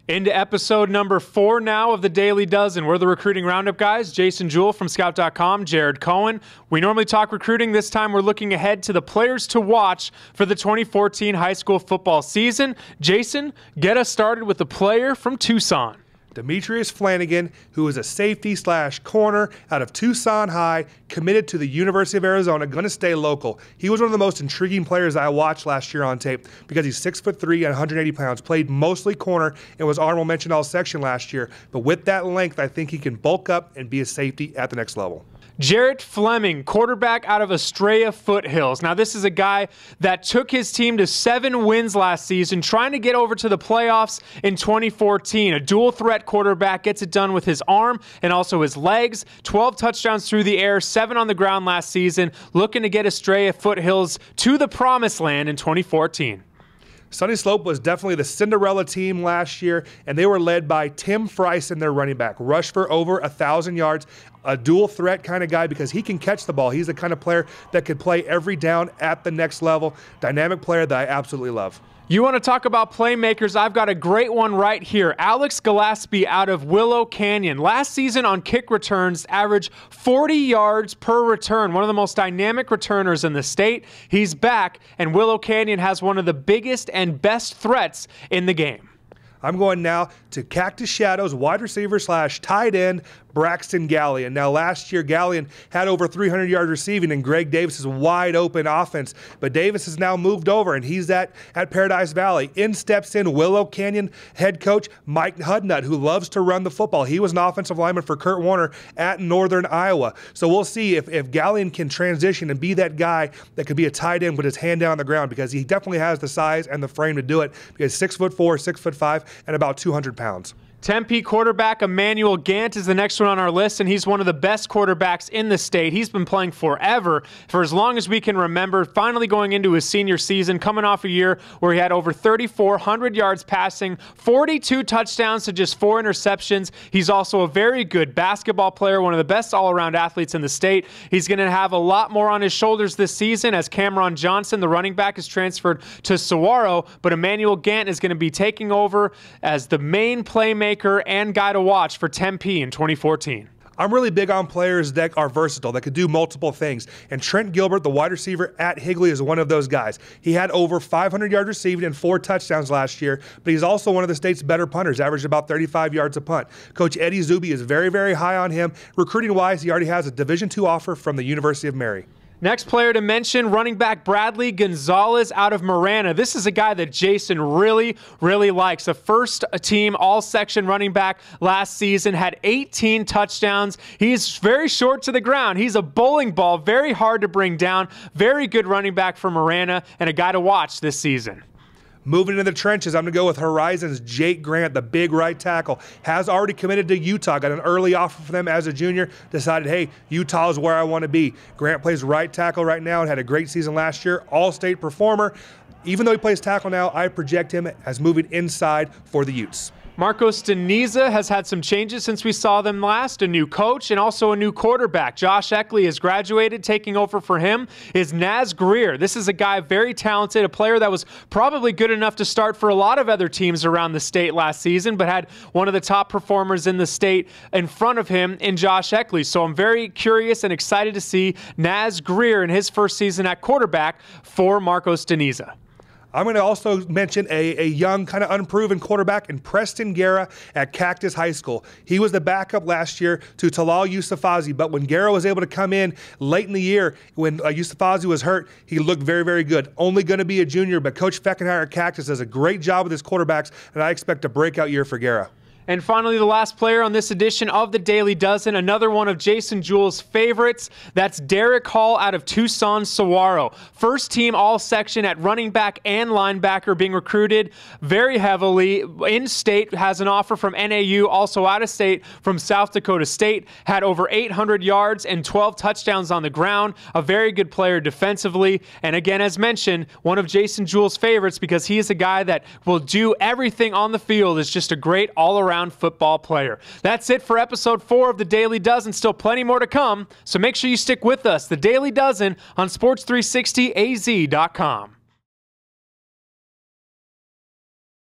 Into episode number 4 now of the Daily Dozen. We're the recruiting roundup guys. Jason Jewell from Scout.com, Jared Cohen. We normally talk recruiting. This time we're looking ahead to the players to watch for the 2014 high school football season. Jason, get us started with the player from Tucson. Demetrius Flanagan, who is a safety/corner out of Tucson High, committed to the University of Arizona, going to stay local. He was one of the most intriguing players I watched last year on tape because he's 6'3" and 180 pounds, played mostly corner and was honorable mention all section last year. But with that length, I think he can bulk up and be a safety at the next level. Jarrett Fleming, quarterback out of Estrella Foothills. Now, this is a guy that took his team to 7 wins last season, trying to get over to the playoffs in 2014. A dual-threat quarterback, gets it done with his arm and also his legs. 12 touchdowns through the air, 7 on the ground last season, looking to get Estrella Foothills to the promised land in 2014. Sunny Slope was definitely the Cinderella team last year, and they were led by Tim Friesen, their running back. Rushed for over 1,000 yards, a dual threat kind of guy because he can catch the ball. He's the kind of player that could play every down at the next level. Dynamic player that I absolutely love. You want to talk about playmakers? I've got a great one right here. Alex Gillespie out of Willow Canyon. Last season on kick returns, averaged 40 yards per return. One of the most dynamic returners in the state. He's back, and Willow Canyon has one of the biggest and best threats in the game. I'm going now to Cactus Shadows wide receiver/tight end Braxton Gallion. Now, last year, Gallion had over 300 yards receiving in Greg Davis's wide open offense, but Davis has now moved over, and he's at Paradise Valley. In steps in Willow Canyon head coach Mike Hudnut, who loves to run the football. He was an offensive lineman for Kurt Warner at Northern Iowa. So we'll see if Gallion can transition and be that guy that could be a tight end with his hand down on the ground, because he definitely has the size and the frame to do it, because 6'4", 6'5", and about 200 pounds. Tempe quarterback Emmanuel Gant is the next one on our list, and he's one of the best quarterbacks in the state. He's been playing forever, for as long as we can remember, finally going into his senior season, coming off a year where he had over 3,400 yards passing, 42 touchdowns to just 4 interceptions. He's also a very good basketball player, one of the best all-around athletes in the state. He's going to have a lot more on his shoulders this season as Cameron Johnson, the running back, is transferred to Saguaro, but Emmanuel Gant is going to be taking over as the main playmaker and guy to watch for Tempe in 2014. I'm really big on players that are versatile, that could do multiple things. And Trent Gilbert, the wide receiver at Higley, is one of those guys. He had over 500 yards receiving and 4 touchdowns last year, but he's also one of the state's better punters, averaged about 35 yards a punt. Coach Eddie Zuby is very, very high on him. Recruiting-wise, he already has a Division II offer from the University of Mary. Next player to mention, running back Bradley Gonzalez out of Marana. This is a guy that Jason really, really likes. A first-team all-section running back last season, had 18 touchdowns. He's very short to the ground. He's a bowling ball, very hard to bring down. Very good running back for Marana and a guy to watch this season. Moving into the trenches, I'm going to go with Horizon's Jake Grant, the big right tackle. Has already committed to Utah. Got an early offer for them as a junior. Decided, hey, Utah is where I want to be. Grant plays right tackle right now and had a great season last year. All-state performer. Even though he plays tackle now, I project him as moving inside for the Utes. Marcos Deniza has had some changes since we saw them last. A new coach and also a new quarterback. Josh Eckley has graduated. Taking over for him is Naz Greer. This is a guy very talented, a player that was probably good enough to start for a lot of other teams around the state last season, but had one of the top performers in the state in front of him in Josh Eckley. So I'm very curious and excited to see Naz Greer in his first season at quarterback for Marcos Deniza. I'm going to also mention a young, kind of unproven quarterback in Preston Guerra at Cactus High School. He was the backup last year to Talal Yusufazi, but when Guerra was able to come in late in the year, when Yusufazi was hurt, he looked very, very good. Only going to be a junior, but Coach Feckenheimer at Cactus does a great job with his quarterbacks, and I expect a breakout year for Guerra. And finally, the last player on this edition of the Daily Dozen, another one of Jason Jewell's favorites. That's Derek Hall out of Tucson, Saguaro. First team all-section at running back and linebacker, being recruited very heavily. In-state, has an offer from NAU, also out-of-state from South Dakota State. Had over 800 yards and 12 touchdowns on the ground. A very good player defensively. And again, as mentioned, one of Jason Jewell's favorites because he is a guy that will do everything on the field. Is just a great all-around football player. That's it for episode 4 of the Daily Dozen. Still plenty more to come, so make sure you stick with us. The Daily Dozen on Sports360AZ.com.